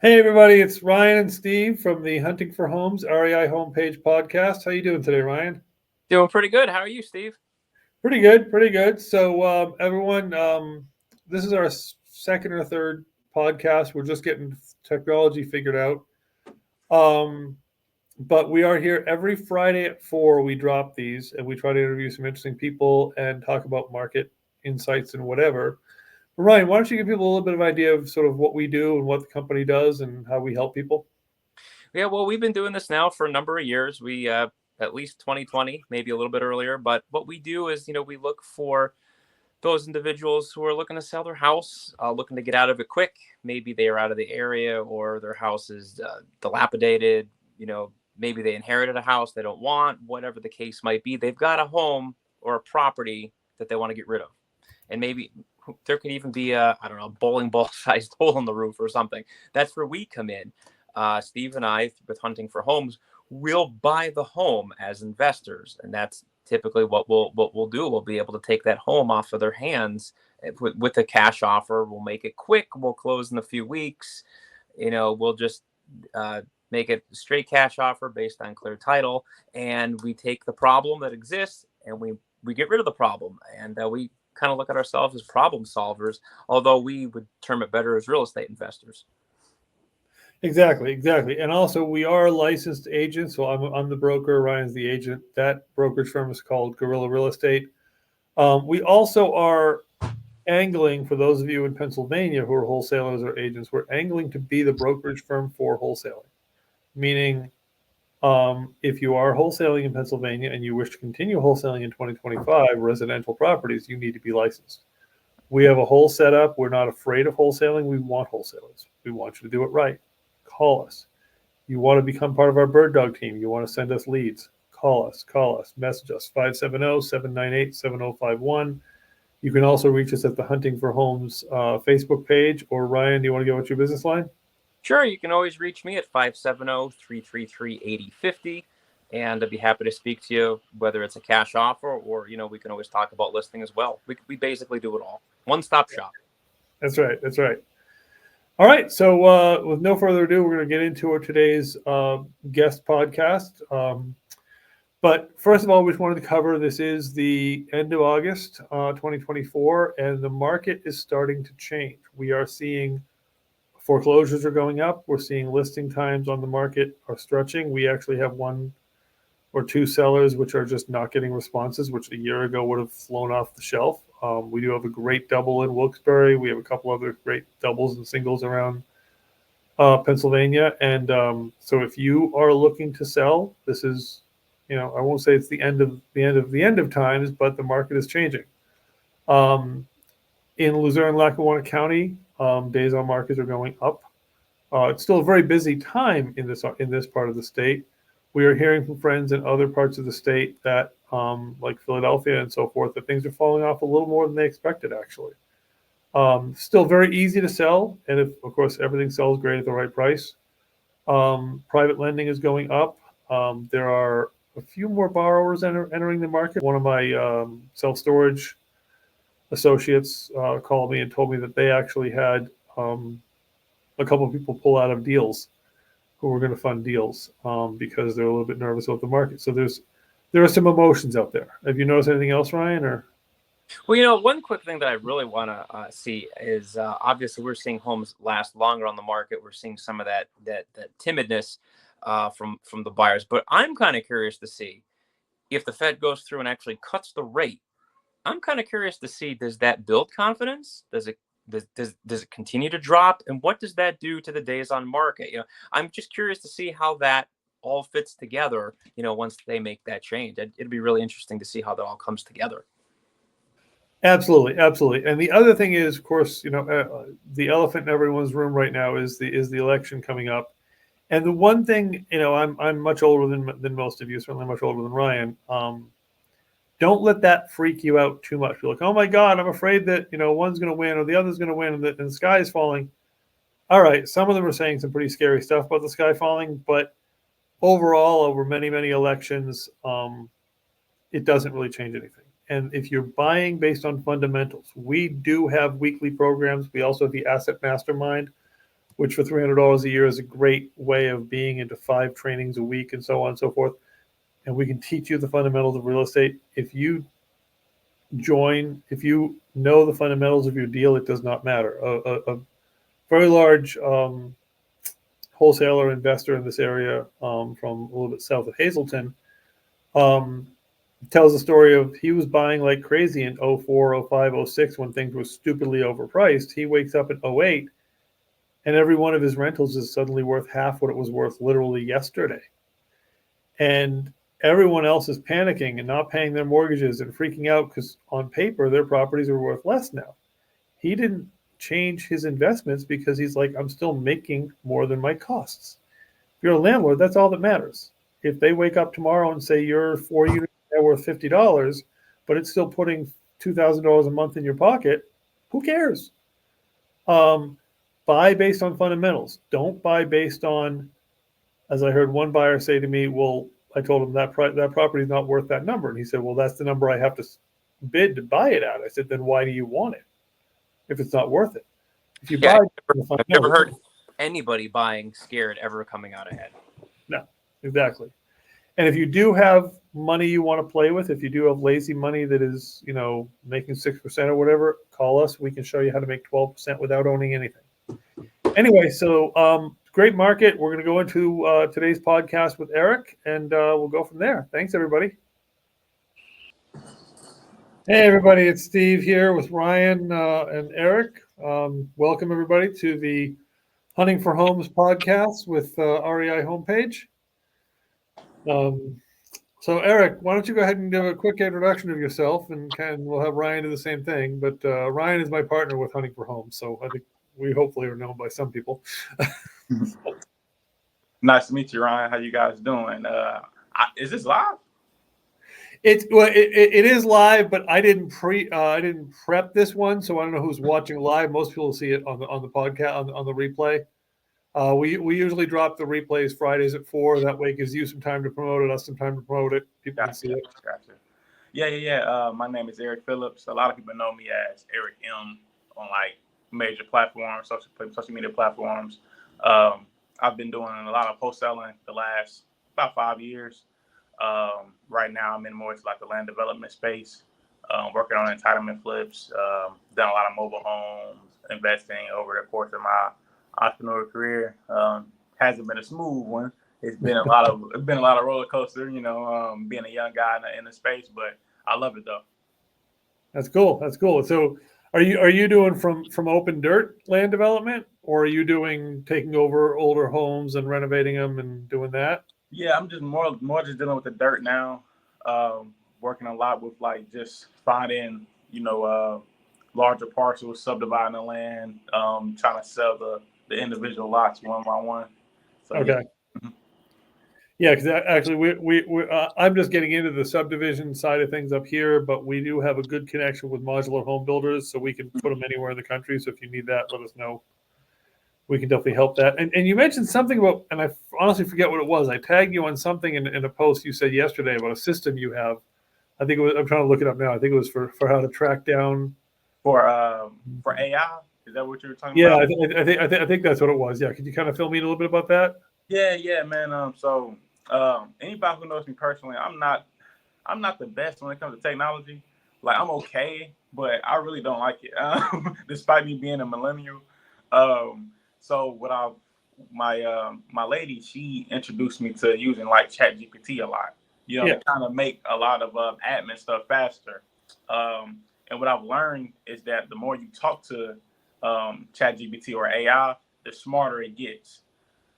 Hey everybody, it's Ryan and Steve from the Hunting for Homes REIhomepage podcast. How you doing today, Ryan? Doing pretty good. How are you, Steve? Pretty good, pretty good. So everyone, this is our second or third podcast. We're just getting technology figured out. Um, but we are here every Friday at 4. We drop these and we try to interview some interesting people and talk about market insights and whatever. Ryan, why don't you give people a little bit of idea of sort of what we do and what the company does and how we help people? Yeah, well, we've been doing this now for a number of years. We at least 2020, maybe a little bit earlier. But what we do is, we look for those individuals who are looking to sell their house, looking to get out of it quick. Maybe they are out of the area, or their house is dilapidated. Maybe they inherited a house they don't want. Whatever the case might be, they've got a home or a property that they want to get rid of, and maybe there could even be a, I don't know, bowling ball sized hole in the roof or something. That's where we come in. Steve and I, with Hunting for Homes, will buy the home as investors, and that's typically what we'll do. We'll be able to take that home off of their hands with a cash offer. We'll make it quick. We'll close in a few weeks. We'll just make it a straight cash offer based on clear title, and we take the problem that exists and we get rid of the problem, and we kind of look at ourselves as problem solvers, although we would term it better as real estate investors. Exactly, exactly. And also, we are licensed agents. So I'm the broker, Ryan's the agent. That brokerage firm is called Gorilla Real Estate. We also are angling, for those of you in Pennsylvania who are wholesalers or agents, we're angling to be the brokerage firm for wholesaling. Meaning, if you are wholesaling in Pennsylvania and you wish to continue wholesaling in 2025 residential properties, you need to be licensed. We have a whole setup. We're not afraid of wholesaling. We want wholesalers. We want you to do it right. Call us. You want to become part of our bird dog team. You want to send us leads. Call us, message us 570-798-7051. You can also reach us at the Hunting for Homes Facebook page. Or Ryan, do you want to go with your business line? Sure, you can always reach me at 570-333-8050, and I'd be happy to speak to you, whether it's a cash offer or, we can always talk about listing as well. We basically do it all. One-stop shop. That's right. That's right. All right. So with no further ado, we're going to get into today's guest podcast. But first of all, we just wanted to cover this is the end of August 2024, and the market is starting to change. We are seeing foreclosures are going up. We're seeing listing times on the market are stretching. We actually have one or two sellers which are just not getting responses, which a year ago would have flown off the shelf. We do have a great double in Wilkes-Barre. We have a couple other great doubles and singles around Pennsylvania. And so if you are looking to sell, this is, I won't say it's the end of times, but the market is changing. In Luzerne, Lackawanna County, days on market are going up. It's still a very busy time in this part of the state. We are hearing from friends in other parts of the state that, like Philadelphia and so forth, that things are falling off a little more than they expected, actually. Still very easy to sell, and if, of course, everything sells great at the right price. Private lending is going up. There are a few more borrowers entering the market. One of my self-storage associates called me and told me that they actually had a couple of people pull out of deals who were going to fund deals because they're a little bit nervous about the market. So there are some emotions out there. Have you noticed anything else, Ryan? Or Well, one quick thing that I really want to see is obviously we're seeing homes last longer on the market. We're seeing some of that timidness from the buyers. But I'm kind of curious to see if the Fed goes through and actually cuts the rate. I'm kind of curious to see, does that build confidence? Does it continue to drop? And what does that do to the days on market? I'm just curious to see how that all fits together, once they make that change. It'd be really interesting to see how that all comes together. absolutely, absolutely. And the other thing is, of course, the elephant in everyone's room right now is the election coming up. And the one thing, I'm much older than most of you, certainly much older than Ryan. Don't let that freak you out too much. You're like, oh my God, I'm afraid that one's going to win or the other's going to win, and the sky is falling. All right, some of them are saying some pretty scary stuff about the sky falling, but overall, over many many elections, it doesn't really change anything. And if you're buying based on fundamentals, we do have weekly programs. We also have the Asset Mastermind, which for $300 a year is a great way of being into 5 trainings a week and so on and so forth. And we can teach you the fundamentals of real estate. If you know the fundamentals of your deal, it does not matter. A very large wholesaler investor in this area from a little bit south of Hazleton tells the story of he was buying like crazy in 04, 05, 06 when things were stupidly overpriced. He wakes up in 08 and every one of his rentals is suddenly worth half what it was worth literally yesterday. And everyone else is panicking and not paying their mortgages and freaking out because on paper their properties are worth less now. He didn't change his investments because he's like, I'm still making more than my costs. If you're a landlord, that's all that matters. If they wake up tomorrow and say your 4 units are worth $50, but it's still putting $2,000 a month in your pocket, who cares? Buy based on fundamentals. Don't buy based on, as I heard one buyer say to me, well, I told him that property is not worth that number. And he said, well, that's the number I have to bid to buy it at. I said, then why do you want it if it's not worth it? If you buy, I've never heard anybody buying scared ever coming out ahead. No, exactly. And if you do have money you want to play with, if you do have lazy money that is, making 6% or whatever, call us. We can show you how to make 12% without owning anything. Anyway, so great market. We're going to go into today's podcast with Eric, and we'll go from there. Thanks, everybody. Hey, everybody. It's Steve here with Ryan and Eric. Welcome, everybody, to the Hunting for Homes podcast with REIhomepage. So, Eric, why don't you go ahead and give a quick introduction of yourself, and we'll have Ryan do the same thing. But Ryan is my partner with Hunting for Homes, so I think we hopefully are known by some people. Nice to meet you, Ryan. How you guys doing? Is this live? It is live, but I didn't prep this one, so I don't know who's watching live. Most people see it on the podcast on the replay. We usually drop the replays Fridays at 4. That way it gives you some time to promote it, us some time to promote it. People can see it. Gotcha. Yeah. My name is Eric Phillips. A lot of people know me as Eric M on like major platforms, social media platforms. I've been doing a lot of wholesaling the last about 5 years. Right now I'm in more to like the land development space, working on entitlement flips, done a lot of mobile homes, investing over the course of my entrepreneurial career. Hasn't been a smooth one. It's been a lot of roller coaster, being a young guy in the space, but I love it though. That's cool. So are you doing from open dirt land development, or are you taking over older homes and renovating them and doing that? Yeah, I'm just more just dealing with the dirt now. Working a lot with like just finding, larger parcels, subdividing the land, trying to sell the individual lots one by one. So, okay. Yeah, because actually we I'm just getting into the subdivision side of things up here, but we do have a good connection with modular home builders, so we can put them anywhere in the country. So if you need that, let us know. We can definitely help that. And you mentioned something about, and I honestly forget what it was. I tagged you on something in a post you said yesterday about a system you have. I think it was, I'm trying to look it up now. I think it was for how to track down. For AI? Is that what you were talking about? Yeah, I think that's what it was. Yeah. Could you kind of fill me in a little bit about that? Yeah, man. So anybody who knows me personally, I'm not the best when it comes to technology. Like I'm okay, but I really don't like it. Despite me being a millennial. So my lady, she introduced me to using like ChatGPT a lot, to kind of make a lot of admin stuff faster. And what I've learned is that the more you talk to ChatGPT or AI, the smarter it gets.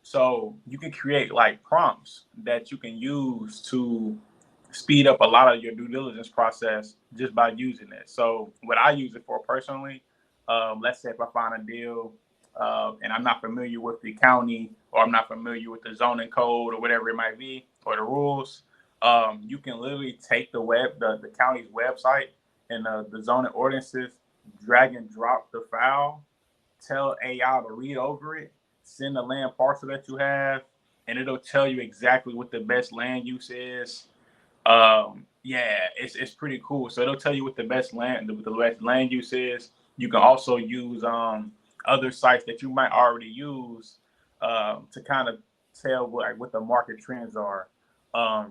So you can create like prompts that you can use to speed up a lot of your due diligence process just by using it. So what I use it for personally, let's say if I find a deal and I'm not familiar with the county, or I'm not familiar with the zoning code or whatever it might be, or the rules, you can literally take the county's website and the zoning ordinances, drag and drop the file, tell AI to read over it, send the land parcel that you have, and it'll tell you exactly what the best land use is. It's pretty cool. So it'll tell you what the best land use is. You can also use other sites that you might already use to kind of tell what the market trends are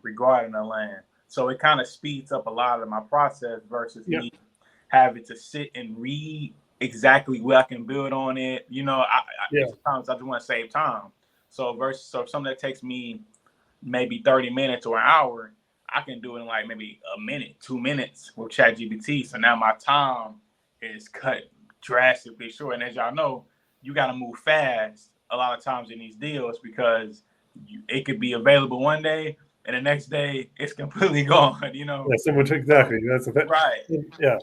regarding the land. So it kind of speeds up a lot of my process versus me having to sit and read exactly what I can build on it. Sometimes I just want to save time. So if something that takes me maybe 30 minutes or an hour, I can do it in like maybe a minute, 2 minutes with ChatGPT. So now my time is cut drastically short. And as y'all know, you got to move fast a lot of times in these deals because it could be available one day and the next day it's completely gone, Yeah, so much, exactly. That's a fact. Right. Yeah.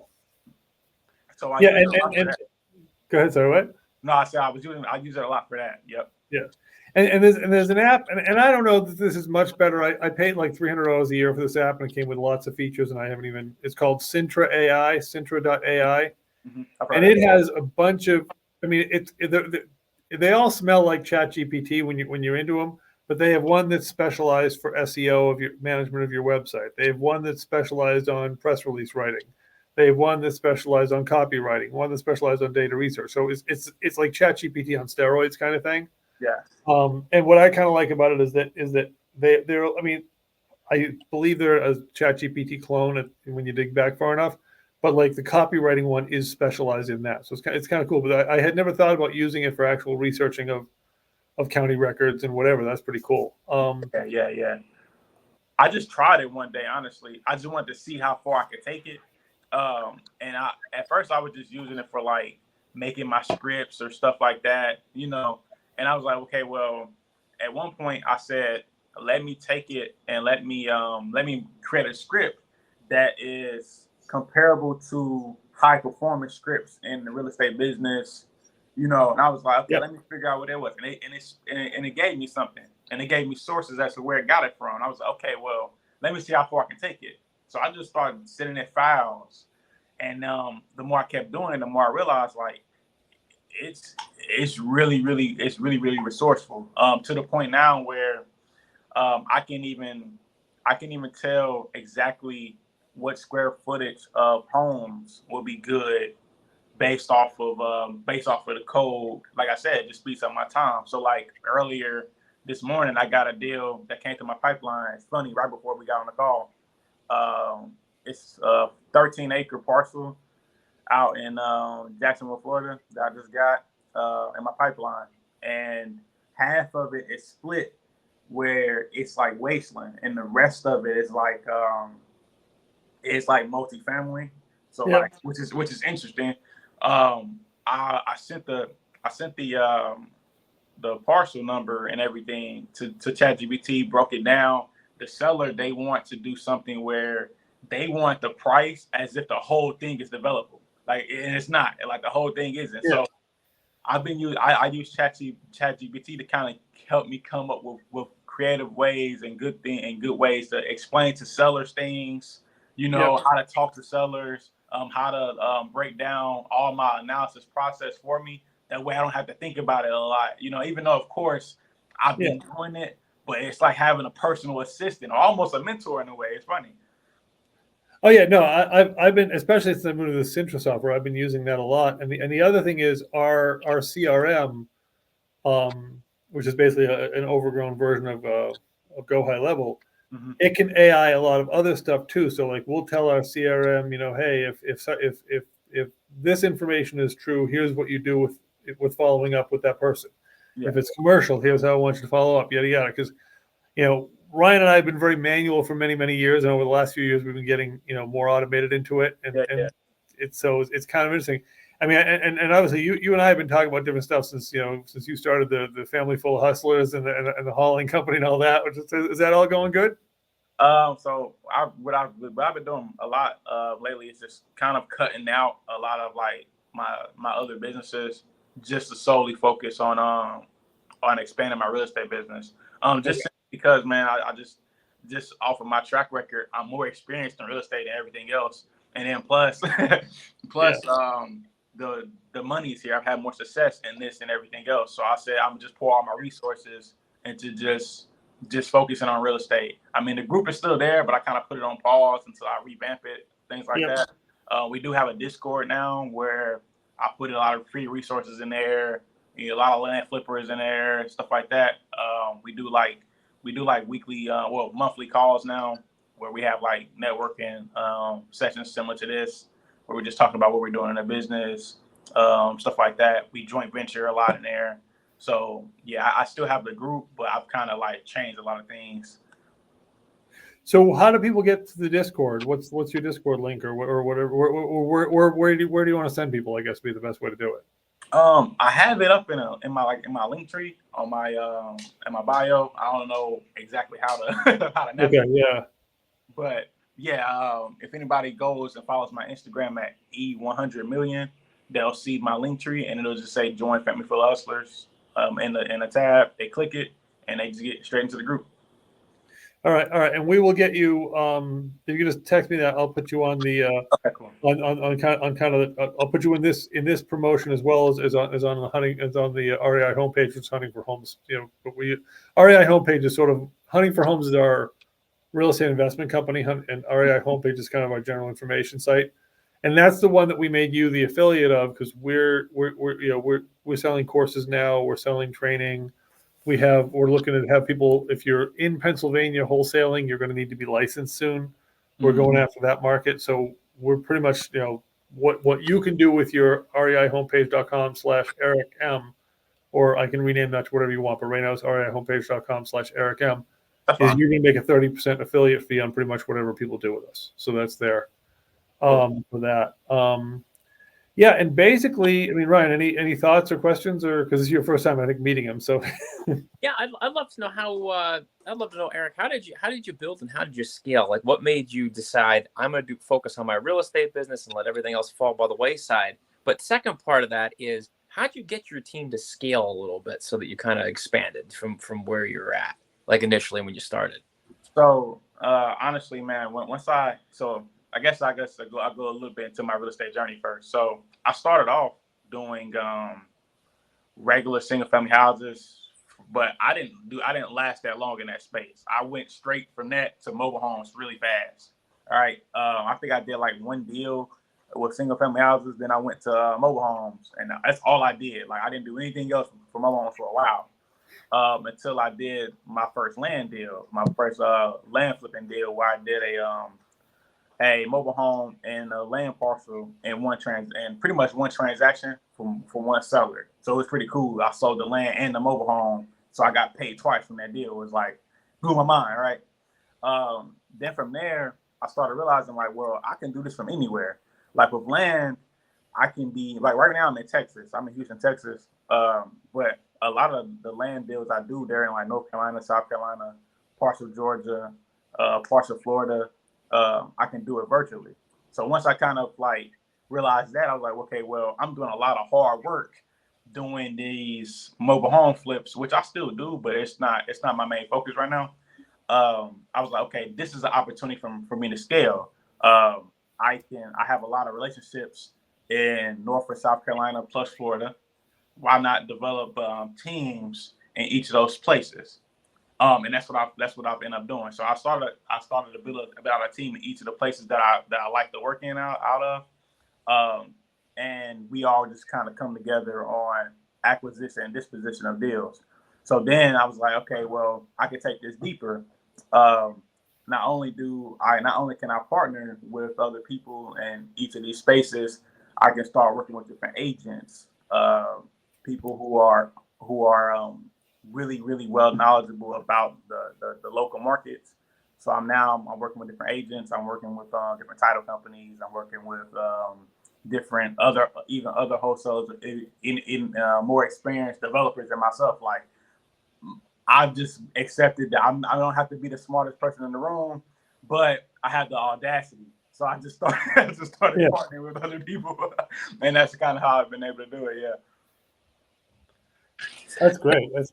So I use it a lot for that. Go ahead, sorry, what? No, I said I use it a lot for that. Yep. Yeah. And there's an app, and I don't know that this is much better. I paid like $300 a year for this app, and it came with lots of features, and I haven't even. It's called Sintra AI, Sintra.ai, and it has a bunch of. I mean, they all smell like ChatGPT when you're into them, but they have one that's specialized for SEO of your management of your website. They have one that's specialized on press release writing. They have one that's specialized on copywriting. One that's specialized on data research. So it's like ChatGPT on steroids kind of thing. Yeah. And what I kind of like about it is that they're. I mean, I believe they're a ChatGPT clone when you dig back far enough, but like the copywriting one is specialized in that, so it's kind of cool. But I had never thought about using it for actual researching of county records and whatever. That's pretty cool. Yeah. I just tried it one day. Honestly, I just wanted to see how far I could take it. And at first I was just using it for like making my scripts or stuff like that, And I was like, okay, well, at one point I said, let me take it and let me create a script that is comparable to high performance scripts in the real estate business, And I was like, okay, let me figure out what it was, and it gave me something, and it gave me sources as to where it got it from. I was like, okay, well, let me see how far I can take it. So I just started sending it files, and the more I kept doing it, the more I realized like it's really resourceful, to the point now where I can even tell exactly what square footage of homes will be good based off of the code. Like I said, it just speeds up my time. So like earlier this morning, I got a deal that came to my pipeline. It's funny, right before we got on the call. It's a 13-acre parcel out in Jacksonville, Florida, that I just got in my pipeline, and half of it is split where it's like wasteland, and the rest of it is like multifamily. So like, which is interesting. I sent the parcel number and everything to ChatGPT, broke it down. The seller, they want to do something where they want the price as if the whole thing is developable. Like, and it's not. Like, the whole thing isn't. Yeah. So I use ChatGPT to kind of help me come up with creative ways and good ways to explain to sellers things, how to talk to sellers, how to break down all my analysis process for me. That way I don't have to think about it a lot, even though, of course, I've been doing it, but it's like having a personal assistant or almost a mentor in a way. It's funny. Oh yeah, no, I've been, especially since I moved to the Sintra software, I've been using that a lot. And the other thing is our CRM, which is basically an overgrown version of Go High Level. Mm-hmm. It can AI a lot of other stuff too. So like we'll tell our CRM, hey, if this information is true, here's what you do with following up with that person. Yeah. If it's commercial, here's how I want you to follow up, yada yada. Because Ryan and I have been very manual for many, many years, and over the last few years, we've been getting more automated into it, and it's kind of interesting. I mean, and obviously, you and I have been talking about different stuff since you started the family full of hustlers and the hauling company and all that. Is that all going good? So what I've been doing a lot lately is just kind of cutting out a lot of like my other businesses just to solely focus on expanding my real estate business. Because, man, I just off of my track record, I'm more experienced in real estate and everything else. And then plus the money's here. I've had more success in this and everything else. So I said I'm just pour all my resources into just focusing on real estate. I mean, the group is still there, but I kind of put it on pause until I revamp it, things like that. We do have a Discord now where I put a lot of free resources in there, a lot of land flippers in there, stuff like that. We do like weekly, monthly calls now, where we have like networking sessions similar to this, where we're just talking about what we're doing in the business, stuff like that. We joint venture a lot in there. So yeah, I still have the group, but I've kind of like changed a lot of things. So how do people get to the Discord? What's your Discord link or whatever? Where do you want to send people? I guess would be the best way to do it. I have it up in my link tree on my in my bio. I don't know exactly how to how to navigate. Okay, yeah. But yeah, if anybody goes and follows my Instagram at E100million, they'll see my link tree and it'll just say join Family Full Hustlers in the tab. They click it and they just get straight into the group. All right, and we will get you. If you can just text me that, I'll put you on the Okay, cool. on kind of I'll put you in this promotion as well as on the REI homepage, which is Hunting for Homes. But REI homepage is sort of Hunting for Homes is our real estate investment company, and REI homepage is kind of our general information site, and that's the one that we made you the affiliate of because we're selling courses now, we're selling training. We're looking to have people, if you're in Pennsylvania wholesaling, you're going to need to be licensed soon. We're going after that market. So we're pretty much, what you can do with your REIhomepage.com/Eric M, or I can rename that to whatever you want, but right now it's REIhomepage.com/Eric M, is you're going to make a 30% affiliate fee on pretty much whatever people do with us. So that's there for that. Yeah, and basically, I mean, Ryan, any thoughts or questions, or because it's your first time, I think, meeting him, so. Yeah, I'd love to know I'd love to know, Eric, how did you build and how did you scale? Like, what made you decide I'm going to focus on my real estate business and let everything else fall by the wayside? But second part of that is, how'd you get your team to scale a little bit so that you kind of expanded from where you're at, like initially when you started? So honestly, man, I guess I'll go a little bit into my real estate journey first. So I started off doing regular single family houses, but I didn't last that long in that space. I went straight from that to mobile homes really fast. All right. I think I did like one deal with single family houses. Then I went to mobile homes, and that's all I did. Like I didn't do anything else for mobile homes for a while. Until I did my first land deal, my first land flipping deal, where I did a mobile home and a land parcel in pretty much one transaction from one seller. So it was pretty cool. I sold the land and the mobile home, so I got paid twice from that deal. It was like blew my mind, right? Then from there, I started realizing like, well, I can do this from anywhere. Like with land, I can be like right now I'm in Texas. I'm in Houston, Texas. But a lot of the land deals I do, they're in like North Carolina, South Carolina, parts of Georgia, parts of Florida. I can do it virtually. So once I kind of like realized that, I was like, okay, well, I'm doing a lot of hard work doing these mobile home flips, which I still do, but it's not my main focus right now. I was like, okay, this is an opportunity for me to scale. I have a lot of relationships in North or South Carolina plus Florida. Why not develop teams in each of those places? And that's what I've ended up doing. So I started to build a team in each of the places that I like to work out of. And we all just kind of come together on acquisition and disposition of deals. So then I was like, okay, well, I can take this deeper. Not only can I partner with other people in each of these spaces, I can start working with different agents, people who are really, really well knowledgeable about the local markets. So I'm working with different agents. I'm working with different title companies. I'm working with different other wholesalers, in more experienced developers than myself. Like I've just accepted that I don't have to be the smartest person in the room, but I have the audacity. So I just started partnering with other people, and that's kind of how I've been able to do it. Yeah. That's great. And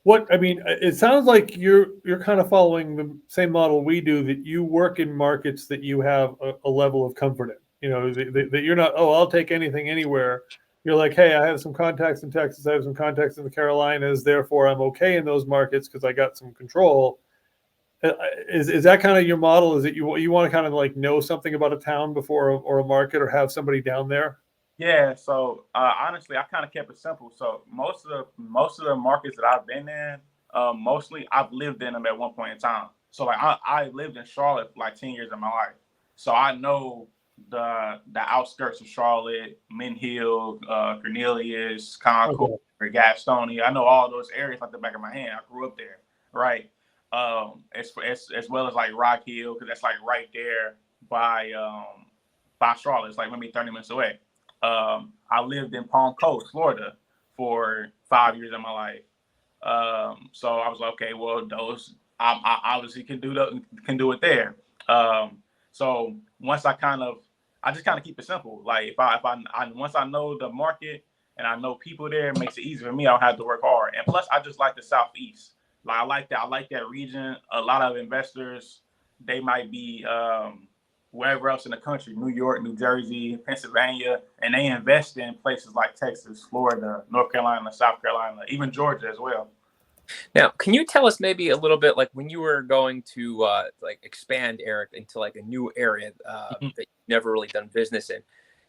it sounds like you're kind of following the same model we do, that you work in markets that you have a level of comfort in. That you're not, I'll take anything anywhere. You're like, hey, I have some contacts in Texas, I have some contacts in the Carolinas, therefore I'm okay in those markets because I got some control. Is that kind of your model? Is it you want to kind of like know something about a town before or a market, or have somebody down there? Yeah, so honestly, I kind of kept it simple. So most of the markets that I've been in, mostly I've lived in them at one point in time. So like I lived in Charlotte for like 10 years of my life, so I know the outskirts of Charlotte, Mint Hill, Cornelius, Concord, Okay. Gastonia. I know all those areas like the back of my hand. I grew up there, right? As well as like Rock Hill, because that's like right there by Charlotte. It's like maybe 30 minutes away. I lived in Palm Coast, Florida, for 5 years of my life. So I was like, okay, well, those I obviously can do it there. So once I just kind of keep it simple. Like if I once I know the market and I know people there, it makes it easy for me. I don't have to work hard. And plus, I just like the Southeast. Like I like that region. A lot of investors, they might be wherever else in the country, New York, New Jersey, Pennsylvania, and they invest in places like Texas, Florida, North Carolina, South Carolina, even Georgia as well. Now, can you tell us maybe a little bit, like when you were going to like expand, Eric, into like a new area that you've never really done business in?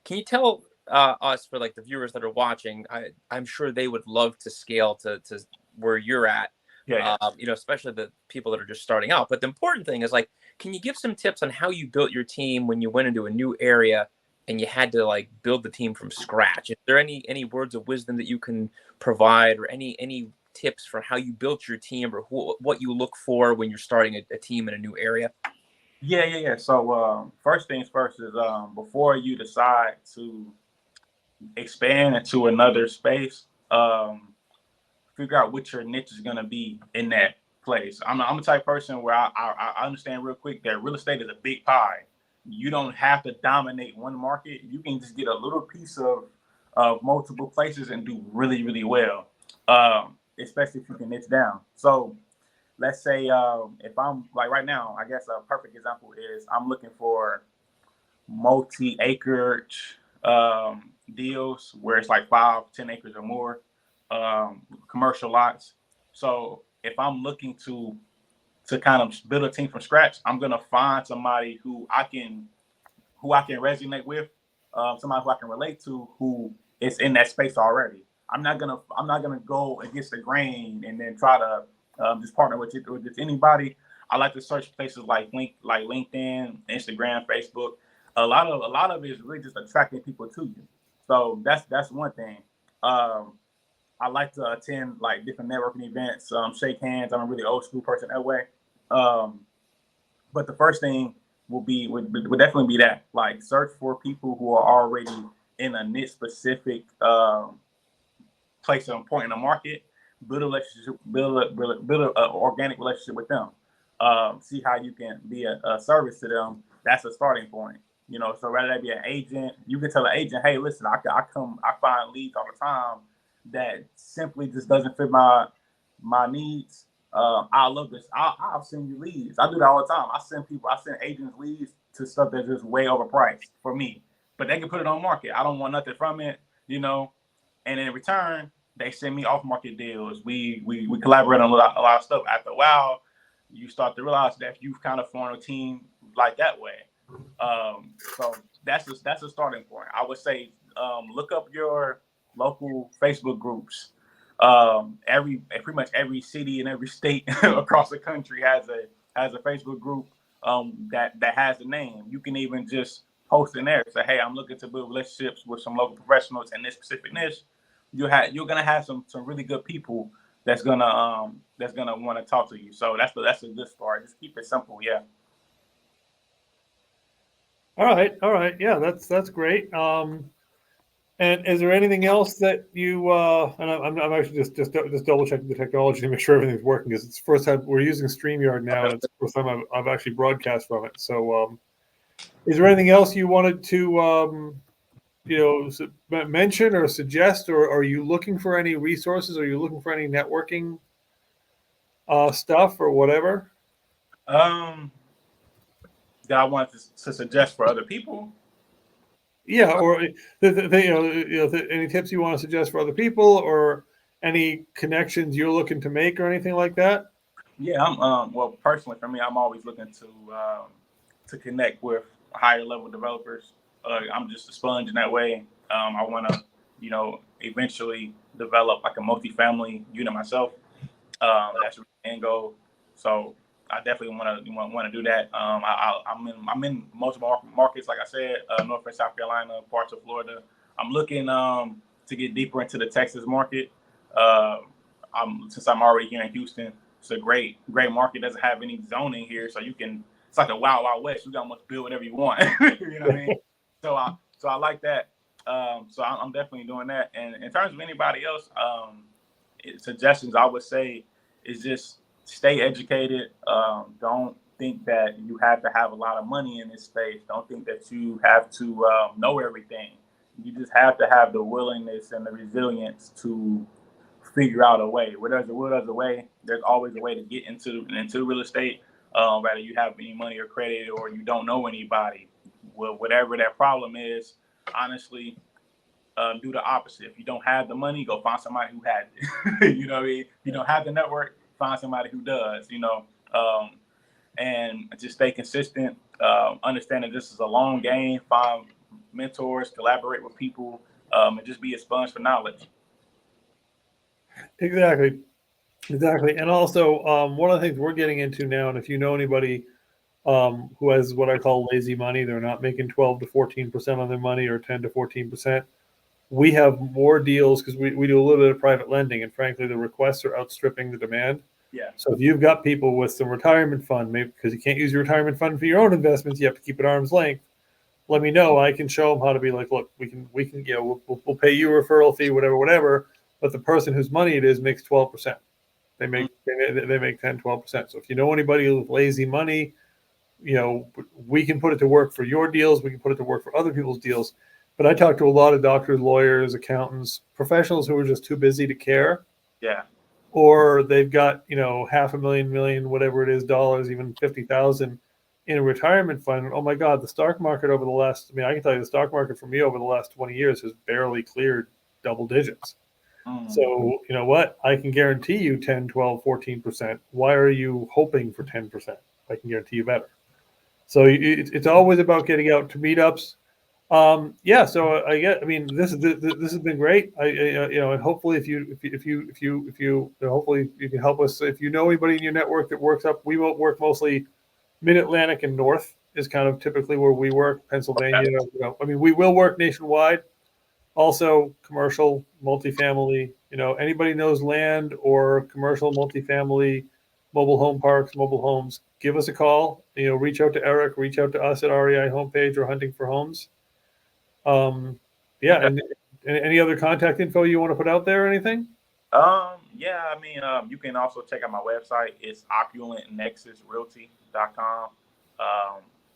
Can you tell us, for like the viewers that are watching, I'm sure they would love to scale to where you're at. Yeah. Especially the people that are just starting out. But the important thing is, like, can you give some tips on how you built your team when you went into a new area and you had to like build the team from scratch? Is there any words of wisdom that you can provide, or any tips for how you built your team, or what you look for when you're starting a team in a new area? Yeah. So first things first is before you decide to expand into another space, figure out what your niche is gonna be in that place. I'm the type of person where I understand real quick that real estate is a big pie. You don't have to dominate one market. You can just get a little piece of multiple places and do really, really well. Especially if you can niche down. So let's say if I'm like right now, I guess a perfect example is I'm looking for multi-acreage deals where it's like 5-10 acres or more, commercial lots. So if I'm looking to kind of build a team from scratch, I'm gonna find somebody who I can resonate with, somebody who I can relate to, who is in that space already. I'm not gonna go against the grain and then try to just partner with just anybody. I like to search places like LinkedIn, Instagram, Facebook. A lot of it is really just attracting people to you. So that's one thing. Um, I like to attend like different networking events, shake hands. I'm a really old school person that way. Um, but the first thing would definitely be that, like, search for people who are already in a niche specific place and point in the market. Build a relationship, build a organic relationship with them. See how you can be a service to them. That's a starting point. So rather that be an agent, you can tell an agent, hey, listen, I find leads all the time that simply just doesn't fit my needs. I love this. I'll send you leads. I do that all the time. I send agents leads to stuff that's just way overpriced for me, but they can put it on market. I don't want nothing from it, and in return, they send me off market deals. We collaborate on a lot of stuff. After a while, you start to realize that you've kind of formed a team like that way. So that's a starting point. I would say look up your local Facebook groups. Pretty much every city and every state across the country has a Facebook group that has a name. You can even just post in there, say, hey, I'm looking to build relationships with some local professionals in this specific niche. You're gonna have some really good people that's gonna want to talk to you. So that's a good start. Just keep it simple. Yeah. All right. Yeah, that's great. And is there anything else that you? And I'm actually just double checking the technology to make sure everything's working, because it's the first time we're using StreamYard now, and it's the first time I've actually broadcast from it. So, is there anything else you wanted to mention or suggest, or are you looking for any resources? Are you looking for any networking stuff or whatever? That I wanted to suggest for other people. Yeah, or any tips you want to suggest for other people, or any connections you're looking to make, or anything like that? Yeah, well, personally for me, I'm always looking to connect with higher level developers. I'm just a sponge in that way. I want to, eventually develop like a multifamily unit myself. That's the end goal. So I definitely want to do that. I'm in most markets, like I said, Northwest South Carolina, parts of Florida. I'm looking to get deeper into the Texas market. Since I'm already here in Houston, it's a great market. It doesn't have any zoning here, so it's like a wild west. You can almost build whatever you want. You know what I mean? So I like that. So I'm definitely doing that. And in terms of anybody else, suggestions I would say is just stay educated. Don't think that you have to have a lot of money in this space. Don't think that you have to know everything. You just have to have the willingness and the resilience to figure out a way. Where there's a will, there's a way. There's always a way to get into real estate. Whether you have any money or credit or you don't know anybody, whatever that problem is, honestly, do the opposite. If you don't have the money, go find somebody who has it. You know what I mean? If you don't have the network, find somebody who does, and just stay consistent. Understand that this is a long game. Find mentors, collaborate with people, and just be a sponge for knowledge. Exactly. And also, one of the things we're getting into now, and if you know anybody who has what I call lazy money, they're not making 12 to 14% on their money or 10 to 14%. We have more deals because we do a little bit of private lending, and frankly, the requests are outstripping the demand. Yeah. So if you've got people with some retirement fund, maybe because you can't use your retirement fund for your own investments, you have to keep it arm's length. Let me know. I can show them how to be like, look, we can, we'll pay you a referral fee, whatever. But the person whose money it is makes 12%. They make 10, 12%. So if you know anybody with lazy money, we can put it to work for your deals. We can put it to work for other people's deals. But I talk to a lot of doctors, lawyers, accountants, professionals who are just too busy to care. Yeah. Or they've got, $500,000, million, whatever it is, dollars, even 50,000 in a retirement fund. Oh my God, the stock market over the last, I can tell you the stock market for me over the last 20 years has barely cleared double digits. So you know what? I can guarantee you 10, 12, 14%. Why are you hoping for 10%? I can guarantee you better. So it's always about getting out to meetups. So this has been great. And hopefully if you hopefully you can help us. If you know anybody in your network that works up, we won't work mostly Mid-Atlantic and North is kind of typically where we work. Pennsylvania, we will work nationwide. Also commercial, multifamily, anybody knows land or commercial, multifamily, mobile home parks, mobile homes, give us a call, reach out to Eric, reach out to us at REIhomepage or Hunting for Homes. And any other contact info you want to put out there or anything? You can also check out my website. It's opulentnexusrealty.com.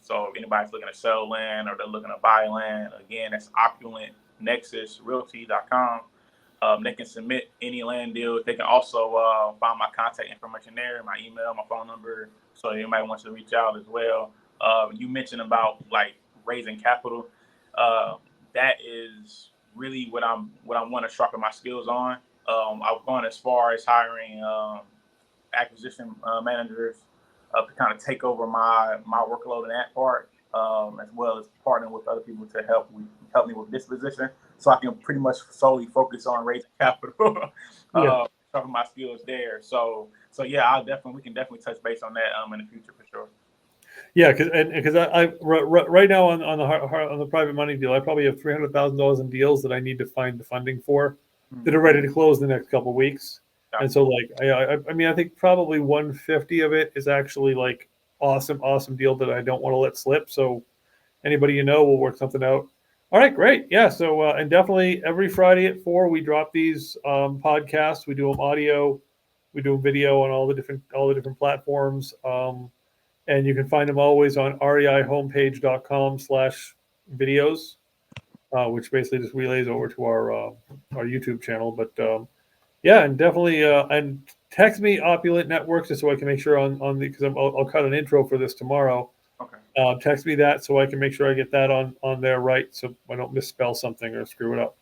So if anybody's looking to sell land or they're looking to buy land, again, that's opulentnexusrealty.com. They can submit any land deals. They can also find my contact information there, my email, my phone number. So anybody wants to reach out as well. You mentioned about like raising capital. That is really what I want to sharpen my skills on. I've gone as far as hiring acquisition managers to kind of take over my workload in that part, as well as partnering with other people to help me with disposition, so I can pretty much solely focus on raising capital, sharpen my skills there. So yeah, we can definitely touch base on that in the future for sure. Yeah, because I right now on the private money deal, I probably have $300,000 in deals that I need to find the funding for that are ready to close the next couple of weeks. Yeah. And so I think probably 150 of it is actually like awesome deal that I don't want to let slip. So anybody we'll work something out. All right, great. Yeah. So and definitely every Friday at 4 we drop these podcasts. We do them audio, we do them video on all the different platforms. And you can find them always on REIhomepage.com/videos, which basically just relays over to our YouTube channel. But and definitely and text me Opulent Networks just so I can make sure on the because I'll cut an intro for this tomorrow. Okay. Text me that so I can make sure I get that on there right, so I don't misspell something or screw it up.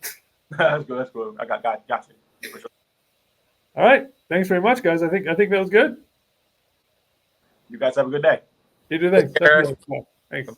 That's good. I got you. For sure. All right. Thanks very much, guys. I think that was good. You guys have a good day. You do. Thanks. Thanks.